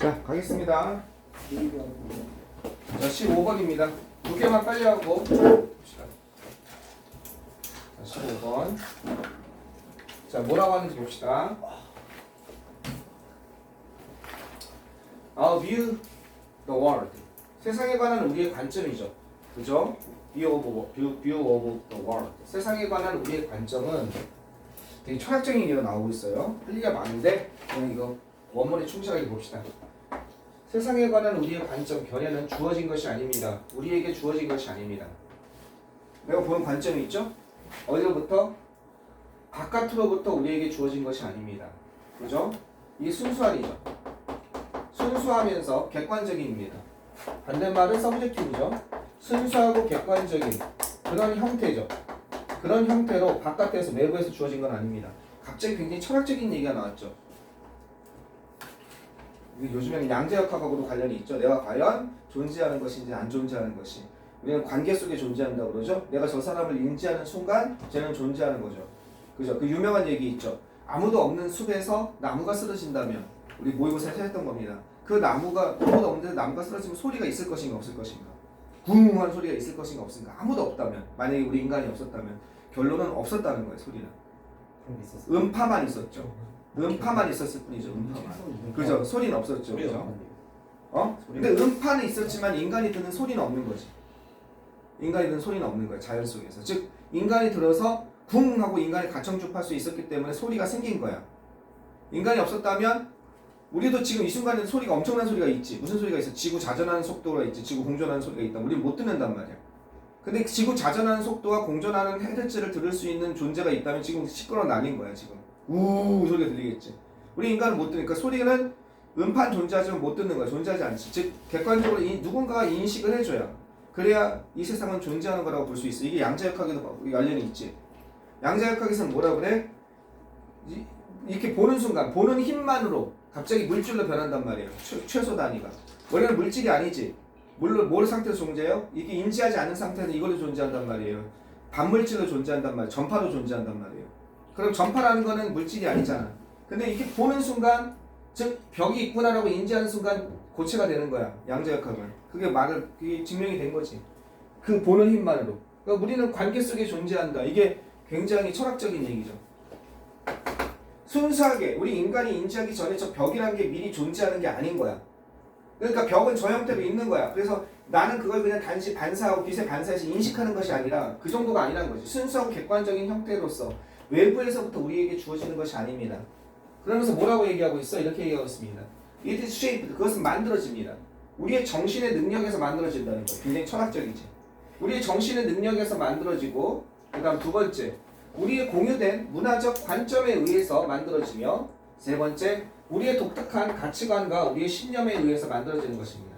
자, 가겠습니다. 자, 15번입니다. 두 개만 빨리 하고 봅시다. 자, 15번. 자, 뭐라고 하는지 봅시다. Our view the world. 세상에 관한 우리의 관점이죠. 그죠? view of the world. 세상에 관한 우리의 관점은 되게 철학적인 얘기가 나오고 있어요. 할 얘기가 많은데 그냥 이거 원문에 충실하게 봅시다. 세상에 관한 우리의 관점, 견해는 주어진 것이 아닙니다. 우리에게 주어진 것이 아닙니다. 내가 보는 관점이 있죠? 어디로부터? 바깥으로부터 우리에게 주어진 것이 아닙니다. 그죠? 이게 순수한이죠. 순수하면서 객관적인입니다. 반대말은 서브젝티브죠. 순수하고 객관적인 그런 형태죠. 그런 형태로 바깥에서 내부에서 주어진 건 아닙니다. 갑자기 굉장히 철학적인 얘기가 나왔죠. 요즘에는 양자역학하고도 관련이 있죠. 내가 과연 존재하는 것인지 안 존재하는 것이. 우리는 관계 속에 존재한다고 그러죠. 내가 저 사람을 인지하는 순간 쟤는 존재하는 거죠. 그죠? 그 유명한 얘기 있죠. 아무도 없는 숲에서 나무가 쓰러진다면 우리 모의고사에서 했던 겁니다. 그 나무가 아무도 없는데 나무가 쓰러지면 소리가 있을 것인가 없을 것인가? 쿵 하는 소리가 있을 것인가 없을까? 아무도 없다면, 만약에 우리 인간이 없었다면 결론은 없었다는 거예요. 소리는. 음파만 있었죠. 음파만 있었을 뿐이죠. 음파만. 그죠? 소리는 없었죠. 그죠? 근데 음파는 있었지만 인간이 듣는 소리는 없는 거지. 인간이 듣는 소리는 없는 거예요. 자연 속에서. 즉 인간이 들어서 쿵 하고 인간이 가청줍할 수 있었기 때문에 소리가 생긴 거야. 인간이 없었다면 우리도 지금 이 순간에 소리가 엄청난 소리가 있지. 무슨 소리가 있어? 지구 자전하는 속도가 있지. 지구 공전하는 소리가 있다. 우리는 못 듣는단 말이야. 근데 지구 자전하는 속도와 공전하는 헤르츠를 들을 수 있는 존재가 있다면 지금 시끄러워 날린 거야. 지금 우 소리가 들리겠지. 우리 인간은 못 들으니까 소리는 음판 존재하지만 못 듣는 거야. 존재하지 않지. 즉 객관적으로 누군가가 인식을 해줘야 그래야 이 세상은 존재하는 거라고 볼 수 있어. 이게 양자역학에도 관련이 있지. 양자역학에서는 뭐라 그래? 이렇게 보는 순간 보는 힘만으로 갑자기 물질로 변한단 말이에요. 최소 단위가. 원래는 물질이 아니지. 물론 뭘 상태로 존재해요? 이게 인지하지 않는 상태는 이걸로 존재한단 말이에요. 반물질로 존재한단 말이에요. 전파로 존재한단 말이에요. 그럼 전파라는 거는 물질이 아니잖아. 근데 이렇게 보는 순간, 즉 벽이 있구나라고 인지하는 순간 고체가 되는 거야. 양자역학은. 그게 증명이 된 거지. 그 보는 힘만으로. 그러니까 우리는 관계 속에 존재한다. 이게 굉장히 철학적인 얘기죠. 순수하게 우리 인간이 인지하기 전에 저 벽이라는 게 미리 존재하는 게 아닌 거야. 그러니까 벽은 저 형태로 있는 거야. 그래서 나는 그걸 그냥 단지 반사하고 빛에 반사해서 인식하는 것이 아니라 그 정도가 아니라는 거지. 순수하고 객관적인 형태로서 외부에서부터 우리에게 주어지는 것이 아닙니다. 그러면서 뭐라고 얘기하고 있어? 이렇게 얘기하고 있습니다. It is shaped. 그것은 만들어집니다. 우리의 정신의 능력에서 만들어진다는 거. 굉장히 철학적이지. 우리의 정신의 능력에서 만들어지고 그 다음 두 번째 우리의 공유된 문화적 관점에 의해서 만들어지며 세 번째 우리의 독특한 가치관과 우리의 신념에 의해서 만들어지는 것입니다.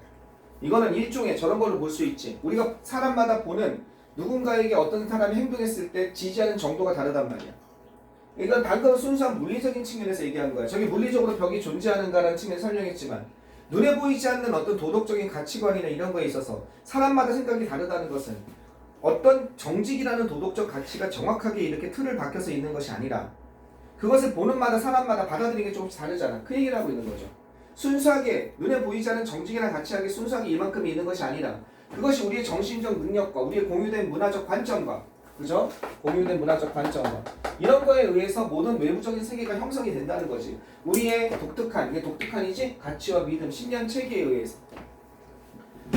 이거는 일종의 저런 걸로 볼 수 있지. 우리가 사람마다 보는 누군가에게 어떤 사람이 행동했을 때 지지하는 정도가 다르단 말이야. 이건 방금 순수한 물리적인 측면에서 얘기한 거야. 저기 물리적으로 벽이 존재하는가라는 측면에서 설명했지만 눈에 보이지 않는 어떤 도덕적인 가치관이나 이런 거에 있어서 사람마다 생각이 다르다는 것은 어떤 정직이라는 도덕적 가치가 정확하게 이렇게 틀을 박혀서 있는 것이 아니라 그것을 보는 마다 사람마다 받아들이는 게 조금씩 다르잖아. 그 얘기를 하고 있는 거죠. 순수하게 눈에 보이지 않는 정직이나 가치하게 순수하게 이만큼이 있는 것이 아니라 그것이 우리의 정신적 능력과 우리의 공유된 문화적 관점과 그죠? 공유된 문화적 관점과 이런 거에 의해서 모든 외부적인 세계가 형성이 된다는 거지. 우리의 독특한, 이게 독특한이지? 가치와 믿음, 신념, 체계에 의해서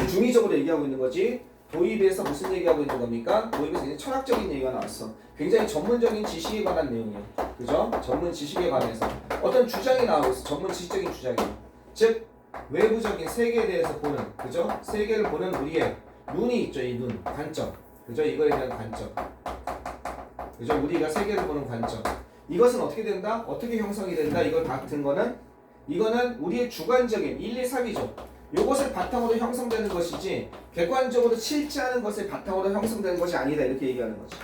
중의적으로 얘기하고 있는 거지. 도입에서 무슨 얘기하고 있는 겁니까? 도입에서 굉장히 철학적인 얘기가 나왔어. 굉장히 전문적인 지식에 관한 내용이에요. 그죠? 전문 지식에 관해서 어떤 주장이 나오고 있어. 전문 지식적인 주장이. 즉 외부적인 세계에 대해서 보는, 그죠? 세계를 보는 우리의 눈이 있죠. 이 눈, 관점. 그죠? 이거에 대한 관점. 그죠? 우리가 세계를 보는 관점. 이것은 어떻게 된다? 어떻게 형성이 된다? 이걸 같은 거는 이거는 우리의 주관적인 1, 2, 3이죠. 요것을 바탕으로 형성되는 것이지 객관적으로 실제하는 것을 바탕으로 형성되는 것이 아니다. 이렇게 얘기하는 거죠.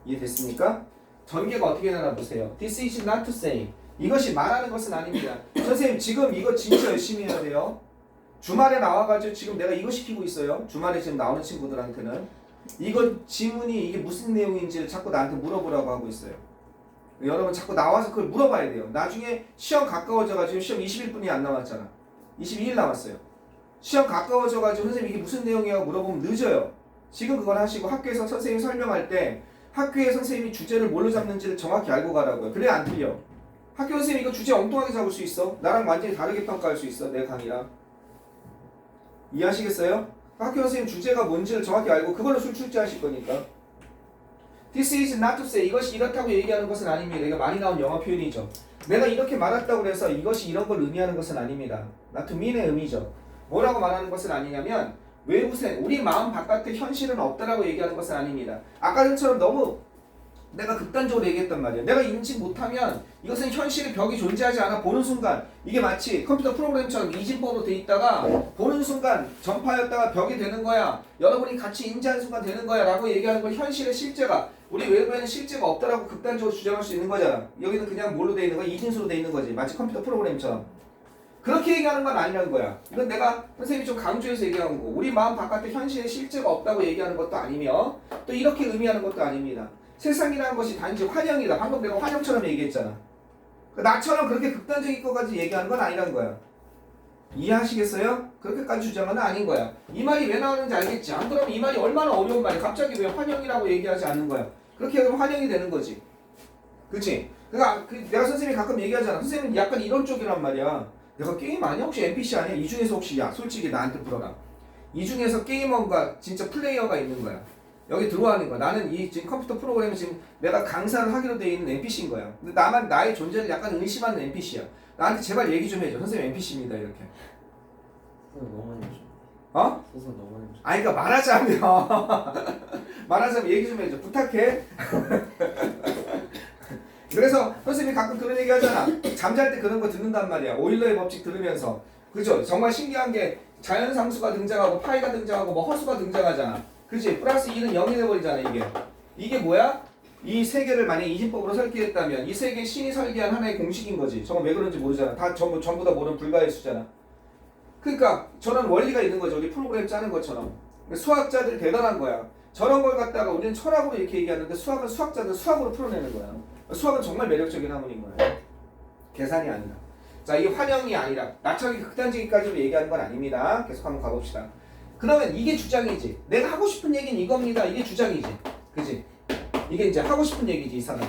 이해됐습니까? 전개가 어떻게 되나 보세요. This is not to say. 이것이 말하는 것은 아닙니다. 선생님 지금 이거 진짜 열심히 해야 돼요. 주말에 나와가지고 지금 내가 이거 시키고 있어요. 주말에 지금 나오는 친구들한테는 이거 지문이 이게 무슨 내용인지를 자꾸 나한테 물어보라고 하고 있어요. 여러분 자꾸 나와서 그걸 물어봐야 돼요. 나중에 시험 가까워져가지고 시험 20일뿐이 안 남았잖아. 22일 남았어요. 시험 가까워져가지고 선생님 이게 무슨 내용이냐고 물어보면 늦어요. 지금 그걸 하시고 학교에서 선생님이 설명할 때 학교에 선생님이 주제를 뭘로 잡는지를 정확히 알고 가라고요. 그래야 안 틀려. 학교 선생님이 이거 주제 엉뚱하게 잡을 수 있어. 나랑 완전히 다르게 평가할 수 있어. 내 강의랑. 이해하시겠어요? 학교 선생님 주제가 뭔지를 정확히 알고 그걸로 술출제하실 거니까. This is not to say. 이것이 이렇다고 얘기하는 것은 아닙니다. 이거 많이 나온 영어 표현이죠. 내가 이렇게 말했다고 해서 이것이 이런 걸 의미하는 것은 아닙니다. not to mean의 의미죠. 뭐라고 말하는 것은 아니냐면 외부생, 우리 마음 바깥에 현실은 없다라고 얘기하는 것은 아닙니다. 아까 전처럼 너무 내가 극단적으로 얘기했단 말이야. 내가 인지 못하면 이것은 현실의 벽이 존재하지 않아. 보는 순간 이게 마치 컴퓨터 프로그램처럼 이진법으로 돼 있다가 보는 순간 전파였다가 벽이 되는 거야. 여러분이 같이 인지하는 순간 되는 거야 라고 얘기하는 건 현실의 실제가 우리 외부에는 실제가 없다라고 극단적으로 주장할 수 있는 거잖아. 여기는 그냥 뭘로 돼 있는 거야? 이진수로 돼 있는 거지. 마치 컴퓨터 프로그램처럼. 그렇게 얘기하는 건 아니라는 거야. 이건 내가 선생님이 좀 강조해서 얘기한 거고 우리 마음 바깥에 현실의 실제가 없다고 얘기하는 것도 아니며 또 이렇게 의미하는 것도 아닙니다. 세상이라는 것이 단지 환영이다. 방금 내가 환영처럼 얘기했잖아. 나처럼 그렇게 극단적인 것까지 얘기하는 건 아니란 거야. 이해하시겠어요? 그렇게까지 주장은 아닌 거야. 이 말이 왜 나오는지 알겠지? 안 그러면 이 말이 얼마나 어려운 말이야. 갑자기 왜 환영이라고 얘기하지 않는 거야. 그렇게 하면 환영이 되는 거지. 그치? 그러니까 내가 선생님이 가끔 얘기하잖아. 선생님은 약간 이런 쪽이란 말이야. 내가 게임 아니야? 혹시 NPC 아니야? 이 중에서 혹시 야 솔직히 나한테 물어라. 이 중에서 게이머가 진짜 플레이어가 있는 거야. 여기 들어가는 거야. 나는 이 지금 컴퓨터 프로그램에 지금 내가 강사를 하기로 돼 있는 NPC인 거야. 근데 나만 나의 존재를 약간 의심하는 NPC야. 나한테 제발 얘기 좀 해줘. 선생님 NPC입니다. 이렇게. 소설 너무 많이 보셨네. 어? 소설 너무 많이 보셨네. 아니 그러니까 말하자면 얘기 좀 해줘. 부탁해. 그래서 선생님이 가끔 그런 얘기 하잖아. 잠잘 때 그런 거 듣는단 말이야. 오일러의 법칙 들으면서. 그죠? 정말 신기한 게 자연상수가 등장하고 파이가 등장하고 뭐 허수가 등장하잖아. 그치? 플러스 2는 0이 돼버리잖아 이게. 이게 뭐야? 이 세 개를 만약에 이진법으로 설계했다면 이 세 개 신이 설계한 하나의 공식인 거지. 저건 왜 그런지 모르잖아. 다 전부 다 모르는 불가의 수잖아. 그러니까 저런 원리가 있는 거죠. 우리 프로그램 짜는 것처럼. 수학자들 대단한 거야. 저런 걸 갖다가 우리는 철학으로 이렇게 얘기하는데 수학은 수학자들 수학으로 풀어내는 거야. 수학은 정말 매력적인 학문인 거예요. 계산이 아니라. 자, 이게 환영이 아니라 나처럼 극단적인까지로 얘기하는 건 아닙니다. 계속 한번 가봅시다. 그러면 이게 주장이지. 내가 하고 싶은 얘기는 이겁니다. 이게 주장이지. 그지? 이게 이제 하고 싶은 얘기지, 이 사람이.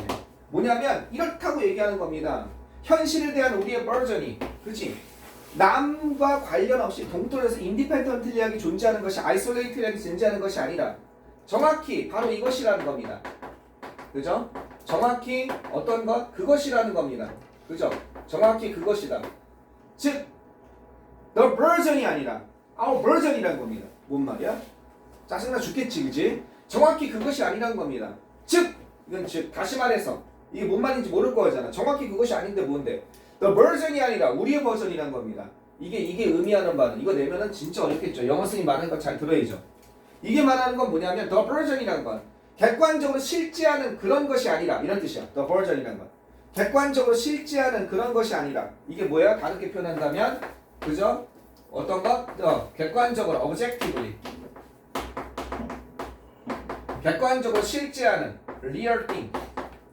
뭐냐면 이렇다고 얘기하는 겁니다. 현실에 대한 우리의 버전이. 그지? 남과 관련 없이 동떨어져서 인디펜던트리하게 존재하는 것이 아이솔레이트하게 존재하는 것이 아니라 정확히 바로 이것이라는 겁니다. 그죠? 정확히 어떤 것? 그것이라는 겁니다. 그죠? 정확히 그것이다. 즉, the version이 아니라 our version이라는 겁니다. 뭔 말이야? 짜증나 죽겠지, 그지? 정확히 그것이 아니라는 겁니다. 즉, 이건 즉 다시 말해서 이게 뭔 말인지 모를 거잖아. 정확히 그것이 아닌데 뭔데? the version이 아니라 우리의 버전이라는 겁니다. 이게 의미하는 바는 이거 내면은 진짜 어렵겠죠. 영어 선생님 말하는 거 잘 들어야죠. 이게 말하는 건 뭐냐면 the version이라는 건 객관적으로 실제하는 그런 것이 아니라 이런 뜻이야. the version이라는 건 객관적으로 실제하는 그런 것이 아니라 이게 뭐야? 다르게 표현한다면 그죠? 어떤 것? 객관적으로 objectively 객관적으로 실제하는 real thing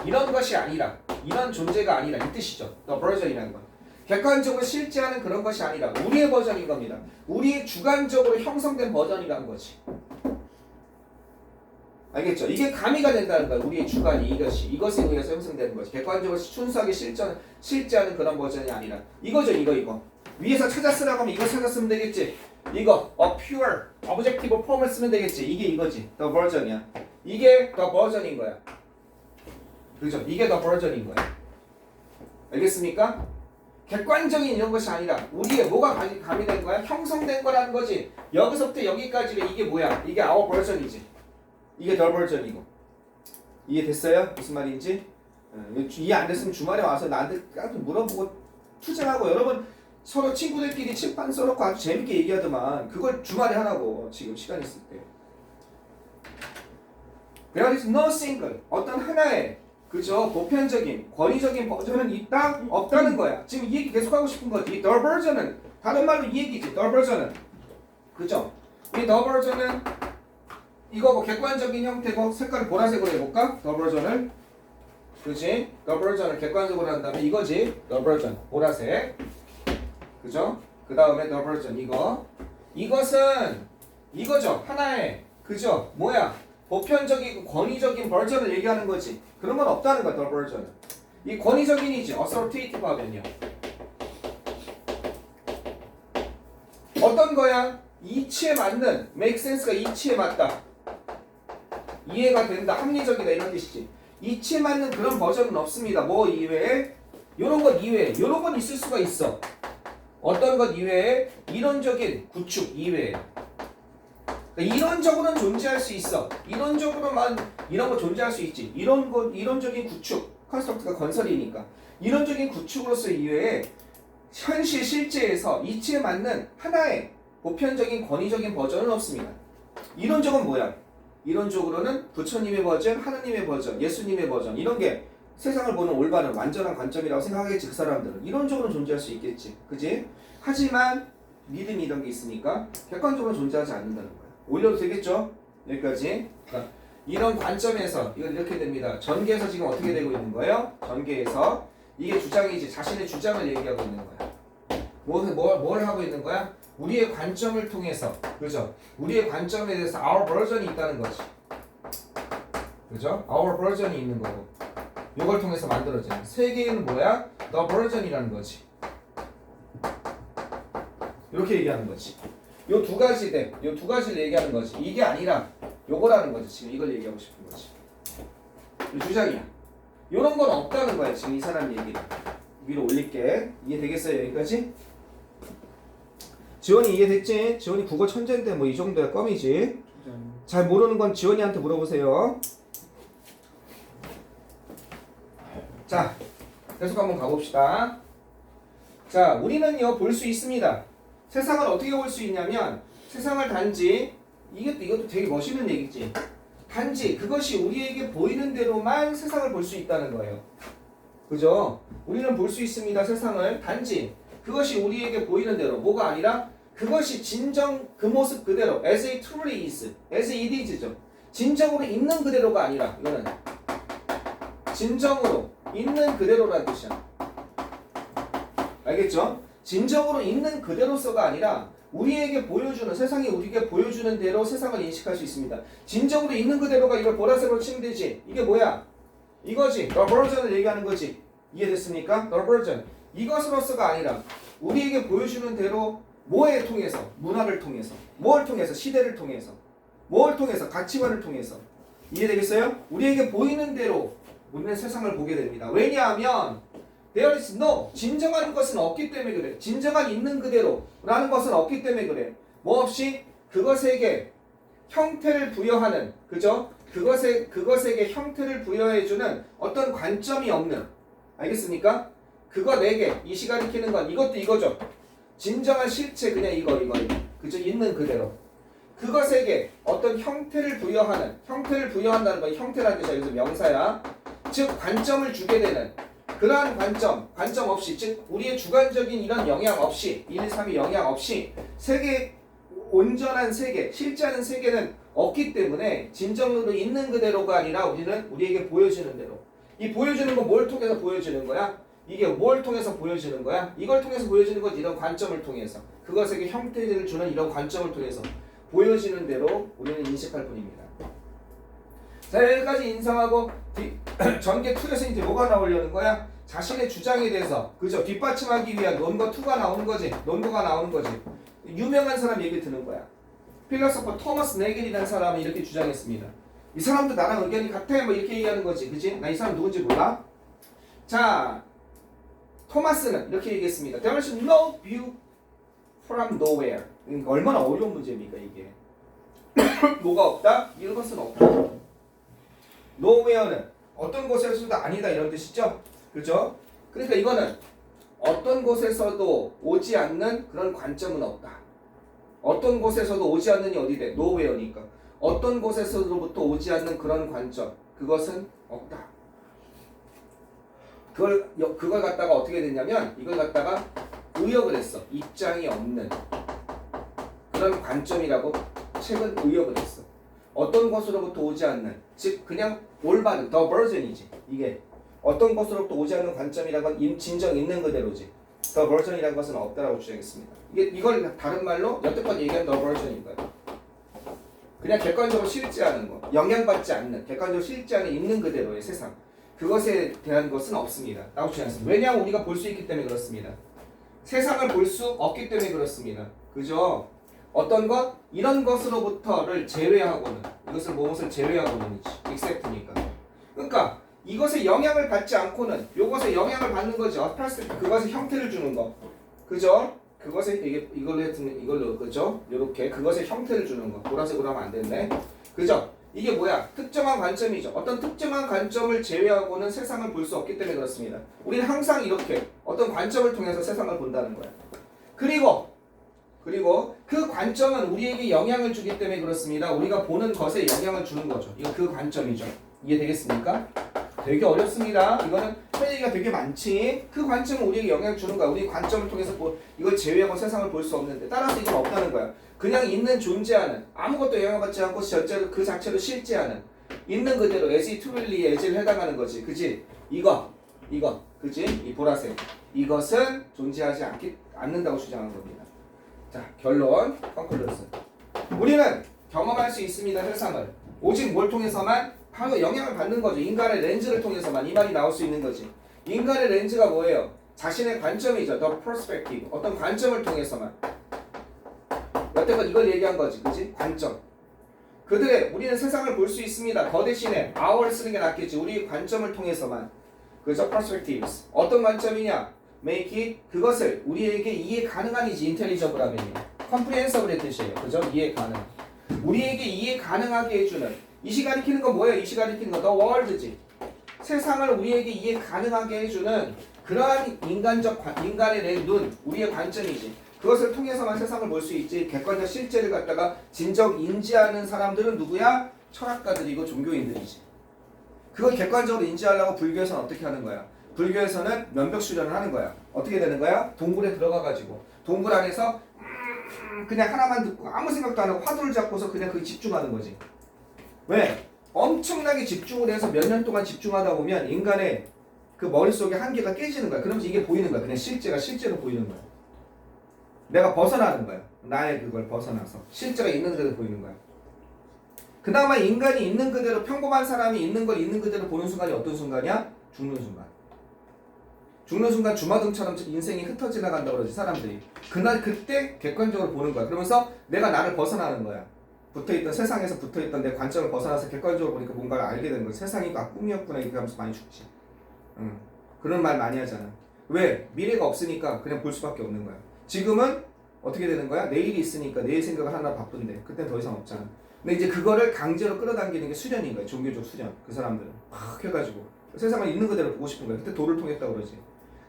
이런 것이 아니라 이런 존재가 아니라 이 뜻이죠. the version이라는 건 객관적으로 실제하는 그런 것이 아니라 우리의 버전인 겁니다. 우리의 주관적으로 형성된 버전이라는 거지. 알겠죠? 이게 가미가 된다는 거야. 우리의 주관이 이것에 의해서 형성되는 거지. 객관적으로 순수하게 실제하는 그런 버전이 아니라 이거죠. 이거 위에서 찾아 쓰라고 하면 이거 찾아 쓰면 되겠지. 이거 pure objective form을 쓰면 되겠지. 이게 이거지. the version이야. 이게 the version인 거야. 그죠? 이게 the version인 거야. 알겠습니까? 객관적인 이런 것이 아니라 우리의 뭐가 가미된 거야? 형성된 거라는 거지. 여기서부터 여기까지가 이게 뭐야? 이게 our version이지. 이게 the version이고. 이해됐어요? 무슨 말인지? 이해 안 됐으면 주말에 와서 나한테 물어보고 투쟁하고 여러분 서로 친구들끼리 칠판 써놓고 아주 재밌게 얘기하더만 그걸 주말에 하라고 지금 시간 있을 때. There is no single 어떤 하나의 그죠? 보편적인 권위적인 버전은 있다? 없다는 거야. 지금 이 얘기 계속 하고 싶은 거지. The version은 다른 말로 이 얘기지. The version은 그죠? 이 the version은 이거 뭐 객관적인 형태고 색깔을 보라색으로 해볼까? The version을 그렇지? The version을 객관적으로 한다면 이거지. The version 보라색 그죠? 그 다음에 the version 이거. 이것은 이거죠. 하나의 그죠? 뭐야? 보편적이고 권위적인 버전을 얘기하는 거지. 그런 건 없다는 거야. the version은. 이 권위적인이지. authoritative 하면요. 어떤 거야? 이치에 맞는 make sense가 이치에 맞다. 이해가 된다. 합리적이다 이런 뜻이지. 이치에 맞는 그런 버전은 없습니다. 뭐 이외에? 요런 것 이외에. 요런 건 있을 수가 있어. 어떤 것 이외에? 이론적인 구축 이외에. 그러니까 이론적으로는 존재할 수 있어. 이론적으로만 이런 거 존재할 수 있지. 이론적인 구축. 컨스트럭트가 건설이니까. 이론적인 구축으로서 이외에 현실 실제에서 이치에 맞는 하나의 보편적인 권위적인 버전은 없습니다. 이론적은 뭐야? 이론적으로는 부처님의 버전, 하느님의 버전, 예수님의 버전 이런 게 세상을 보는 올바른 완전한 관점이라고 생각하겠지. 그 사람들은 이론적으로 존재할 수 있겠지. 그지? 하지만 믿음이 이런 게 있으니까 객관적으로 존재하지 않는다는 거야. 올려도 되겠죠? 여기까지. 그러니까 이런 관점에서 이건 이렇게 됩니다. 전개에서 지금 어떻게 되고 있는 거예요? 전개에서 이게 주장이지. 자신의 주장을 얘기하고 있는 거야. 뭘 하고 있는 거야? 우리의 관점을 통해서, 그죠? 우리의 관점에 대해서 our version이 있다는 거지. 그죠? our version이 있는 거고. 이걸 통해서 만들어진 세계는 뭐야? the version이라는 거지. 이렇게 얘기하는 거지. 요 두 가지들, 요 두 가지를 얘기하는 거지. 이게 아니라 요거라는 거지. 지금 이걸 얘기하고 싶은 거지. 이 주장이야. 요런 건 없다는 거야. 지금 이 사람 얘기를. 위로 올릴게. 이해되겠어요? 여기까지? 지원이 이해됐지? 지원이 국어 천재인데 뭐 이 정도야 껌이지. 잘 모르는 건 지원이한테 물어보세요. 자, 계속 한번 가봅시다. 자, 우리는요 볼 수 있습니다. 세상을 어떻게 볼 수 있냐면 세상을 단지 이것도 되게 멋있는 얘기지. 단지 그것이 우리에게 보이는 대로만 세상을 볼 수 있다는 거예요. 그죠? 우리는 볼 수 있습니다. 세상을 단지 그것이 우리에게 보이는 대로. 뭐가 아니라 그것이 진정 그 모습 그대로 as it truly is, as it is죠. 진정으로 있는 그대로가 아니라 이거는 진정으로 있는 그대로라는 뜻이야. 알겠죠? 진정으로 있는 그대로서가 아니라 우리에게 보여주는, 세상이 우리에게 보여주는 대로 세상을 인식할 수 있습니다. 진정으로 있는 그대로가 이걸 보라색으로 치면 되지. 이게 뭐야? 이거지. the version을 얘기하는 거지. 이해됐습니까? the version. 이것으로서가 아니라 우리에게 보여주는 대로 뭐에 통해서? 문화를 통해서. 뭘 통해서? 시대를 통해서. 뭘 통해서? 가치관을 통해서. 이해되겠어요? 우리에게 보이는 대로 우리는 세상을 보게 됩니다. 왜냐하면 there is no, 진정한 것은 없기 때문에 그래. 진정한 있는 그대로 라는 것은 없기 때문에 그래. 뭐 없이 그것에게 형태를 부여하는, 그죠? 그것에게 형태를 부여해주는 어떤 관점이 없는, 알겠습니까? 그거 4개, 이 시간이 키는 건 이것도 이거죠. 진정한 실체 그냥 이거 그죠? 있는 그대로 그것에게 어떤 형태를 부여한다는 건 형태라는 뜻이야. 그래서 명사야. 즉 관점을 주게 되는 그러한 관점 없이, 즉 우리의 주관적인 이런 영향 없이, 1, 2, 3의 영향 없이 세계, 온전한 세계, 실제하는 세계는 없기 때문에 진정으로 있는 그대로가 아니라 우리는 우리에게 보여지는 대로. 이 보여주는 건 뭘 통해서 보여지는 거야? 이게 뭘 통해서 보여지는 거야? 이걸 통해서 보여지는 건 이런 관점을 통해서, 그것에게 형태를 주는 이런 관점을 통해서 보여지는 대로 우리는 인식할 뿐입니다. 자, 여기까지 인상하고 전개 2에서 이제 뭐가 나오려는 거야? 자신의 주장에 대해서, 그죠? 뒷받침하기 위한 논거 2가 나오는 거지. 논거가 나오는 거지. 유명한 사람 얘기 드는 거야. 필로소퍼 토마스 네겔이라는 사람은 이렇게 주장했습니다. 이 사람도 나랑 의견이 같아, 뭐 이렇게 얘기하는 거지. 그지? 나 이 사람 누군지 몰라? 자, 토마스는 이렇게 얘기했습니다. There is no view from nowhere. 그러니까 얼마나 어려운 문제입니까 이게. 뭐가 없다? 이것은 없다. nowhere는 어떤 곳에서도 아니다 이런 뜻이죠. 그죠? 그러니까 이거는 어떤 곳에서도 오지 않는 그런 관점은 없다. 어떤 곳에서도 오지 않는이 어디 돼? nowhere니까. 어떤 곳에서로부터 오지 않는 그런 관점, 그것은 없다. 그걸 갖다가 어떻게 됐냐면 이걸 갖다가 의역을 했어. 입장이 없는 그런 관점이라고 책은 의역을 했어. 어떤 것으로부터 오지 않는, 즉 그냥 올바른 the version이지. 이게 어떤 것으로부터 오지 않는 관점이라는 건 진정 있는 그대로지. the version이라는 것은 없다라고 주장했습니다. 이걸 다른 말로 여태껏 얘기한 더버전인 거야. 그냥 객관적으로 실제하는 거, 영향받지 않는, 객관적으로 실제하는 있는 그대로의 세상. 그것에 대한 것은 없습니다. 나오지 않습니다. 왜냐하면 우리가 볼 수 있기 때문에 그렇습니다. 세상을 볼 수 없기 때문에 그렇습니다. 그죠? 어떤 것? 이런 것으로부터를 제외하고는, 이것을 무엇을 제외하고는이지. except니까. 그러니까 이것에 영향을 받지 않고는 요것에 영향을 받는 거죠. 그것에 형태를 주는 거. 그죠? 그것에 이걸로 했으면 이걸로 그죠? 요렇게 그것에 형태를 주는 거. 보라색으로 하면 안 되네. 그죠? 이게 뭐야? 특정한 관점이죠. 어떤 특정한 관점을 제외하고는 세상을 볼 수 없기 때문에 그렇습니다. 우리는 항상 이렇게 어떤 관점을 통해서 세상을 본다는 거야. 그리고 그 관점은 우리에게 영향을 주기 때문에 그렇습니다. 우리가 보는 것에 영향을 주는 거죠. 이거 그 관점이죠. 이해되겠습니까? 되게 어렵습니다. 이거는 할 얘기가 되게 많지. 그 관점은 우리에게 영향을 주는 거야. 우리 관점을 통해서 이걸 제외하고 세상을 볼 수 없는데 따라서 이건 없다는 거야. 그냥 있는 존재하는 아무것도 영향받지 않고 그 자체로 실제하는 있는 그대로 as it truly as에 해당하는 거지. 그지? 이거 그지? 이 보라색 이것은 존재하지 않는다고 주장한 겁니다. 자 결론 컨클루전. 우리는 경험할 수 있습니다. 세상을 오직 뭘 통해서만? 바로 영향을 받는 거죠. 인간의 렌즈를 통해서만. 이 말이 나올 수 있는 거지. 인간의 렌즈가 뭐예요? 자신의 관점이죠. The perspective. 어떤 관점을 통해서만. 여태껏 이걸 얘기한 거지. 그치? 관점. 우리는 세상을 볼 수 있습니다. 더 대신에 our를 쓰는 게 낫겠지. 우리의 관점을 통해서만. 그죠? perspectives. 어떤 관점이냐? make it. 그것을 우리에게 이해 가능한이지. intelligible 하면요. comprehensible의 뜻이에요. 그죠? 이해 가능. 우리에게 이해 가능하게 해주는. 이 시간이 키는 건 뭐예요? 이 시간이 키는 건 The World지. 세상을 우리에게 이해 가능하게 해주는 그러한 인간의 내 눈, 우리의 관점이지. 그것을 통해서만 세상을 볼 수 있지. 객관적 실제를 갖다가 진정 인지하는 사람들은 누구야? 철학가들이고 종교인들이지. 그걸 객관적으로 인지하려고 불교에서는 어떻게 하는 거야? 불교에서는 면벽 수련을 하는 거야. 어떻게 되는 거야? 동굴에 들어가가지고 동굴 안에서 그냥 하나만 듣고 아무 생각도 안 하고 화두를 잡고서 그냥 그게 집중하는 거지. 왜? 엄청나게 집중을 해서 몇 년 동안 집중하다 보면 인간의 그 머릿속에 한계가 깨지는 거야. 그러면서 이게 보이는 거야. 그냥 실제로 보이는 거야. 내가 벗어나는 거야. 나의 그걸 벗어나서 실제가 있는 그대로 보이는 거야. 그나마 인간이 있는 그대로 평범한 사람이 있는 걸 있는 그대로 보는 순간이 어떤 순간이야? 죽는 순간. 죽는 순간 주마등처럼 인생이 흩어 지나간다고 그러지 사람들이. 그때 객관적으로 보는 거야. 그러면서 내가 나를 벗어나는 거야. 세상에서 붙어있던 내 관점을 벗어나서 객관적으로 보니까 뭔가를 알게 되는 거야. 세상이 꿈이었구나 이렇게 하면서 많이 죽지. 그런 말 많이 하잖아. 왜? 미래가 없으니까 그냥 볼 수밖에 없는 거야. 지금은 어떻게 되는 거야? 내일이 있으니까 내일 생각을 하나 바쁜데 그땐 더 이상 없잖아. 근데 이제 그거를 강제로 끌어당기는 게 수련인 거야. 종교적 수련. 그 사람들은 막 해가지고 세상을 있는 그대로 보고 싶은 거야. 그때 도를 통했다고 그러지.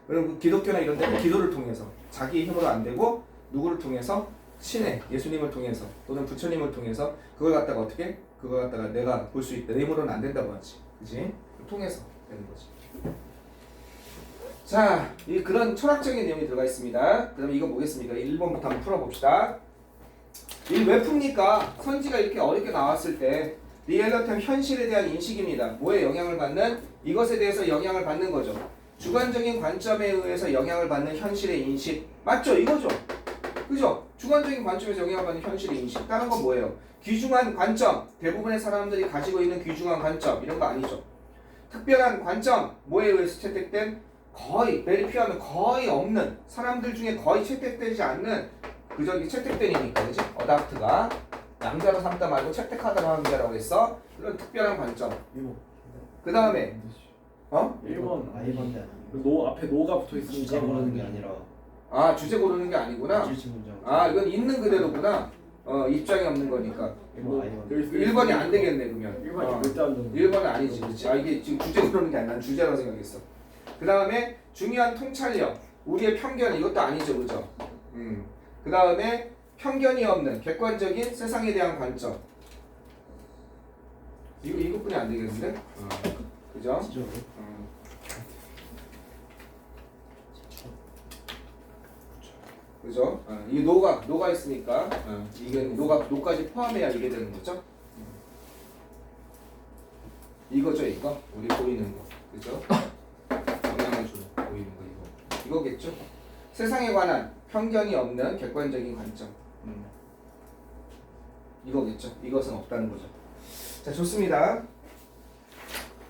그럼 기독교나 이런 데는 기도를 통해서 자기 힘으로 안 되고 누구를 통해서 신의 예수님을 통해서 또는 부처님을 통해서 그걸 갖다가 그걸 갖다가 내가 볼 수 있다. 내 힘으로는 안 된다고 하지. 그지? 통해서 되는 거지. 자, 그런 철학적인 내용이 들어가 있습니다. 그럼 이거 보겠습니다. 1번부터 한번 풀어봅시다. 이 왜 풉니까? 선지가 이렇게 어렵게 나왔을 때 리얼리티 현실에 대한 인식입니다. 뭐에 영향을 받는? 이것에 대해서 영향을 받는 거죠. 주관적인 관점에 의해서 영향을 받는 현실의 인식. 맞죠? 이거죠? 그죠? 주관적인 관점에서 영향을 받는 현실의 인식. 다른 건 뭐예요? 귀중한 관점. 대부분의 사람들이 가지고 있는 귀중한 관점. 이런 거 아니죠. 특별한 관점. 뭐에 의해서 채택된? 거의, 베리피하면 거의 없는, 사람들 중에 거의 채택되지 않는, 채택된이니까, 그지? 어답트가 양자로 삼다 말고 채택하다로 하는 자라고 했어. 그런 특별한 관점. 그 다음에, 1번 아이번데 앞에 노가 붙어있으니까 주제 고르는 게 아니라 주제 고르는 게 아니구나. 이건 있는 그대로구나. 입장이 없는 거니까. 1번이 안 되겠네, 그러면. 1번이 절대 안 되는 1번은 아니지, 그렇지? 이게 지금 주제 고르는 게 아니라 난 주제라고 생각했어. 그 다음에 중요한 통찰력, 우리의 편견, 이것도 아니죠, 그죠? 그 다음에 편견이 없는 객관적인 세상에 대한 관점. 이것뿐이 안 되겠는데? 그죠? 그죠? 이 노가 있으니까 이게 노까지 포함해야 이게 되는 거죠? 이거죠, 이거? 우리 보이는 거, 그죠? 영향을 주는 보이는 거 이거겠죠? 세상에 관한 편견이 없는 객관적인 관점. 이거겠죠. 이것은 없다는 거죠. 자, 좋습니다.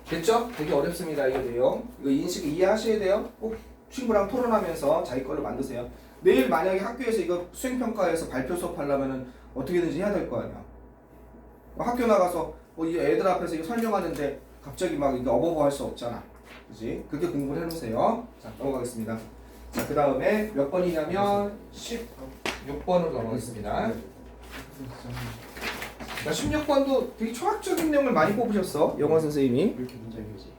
됐죠? 되게 어렵습니다. 이 내용. 이거 인식 이해하셔야 돼요. 꼭 친구랑 토론하면서 자기 걸로 만드세요. 내일 만약에 학교에서 이거 수행평가에서 발표 수업하려면은 어떻게든지 해야 될 거 아니야. 학교 나가서 뭐 이 애들 앞에서 이거 설명하는데 갑자기 막 이거 어버버 할 수 없잖아. 그지? 그렇게 공부를 해놓으세요. 자, 넘어가겠습니다. 자, 그 다음에 몇 번이냐면 16번으로 넘어가겠습니다. 자, 16번도 되게 철학적인 내용을 많이 뽑으셨어. 영어 선생님이. 이렇게 문제 알려지.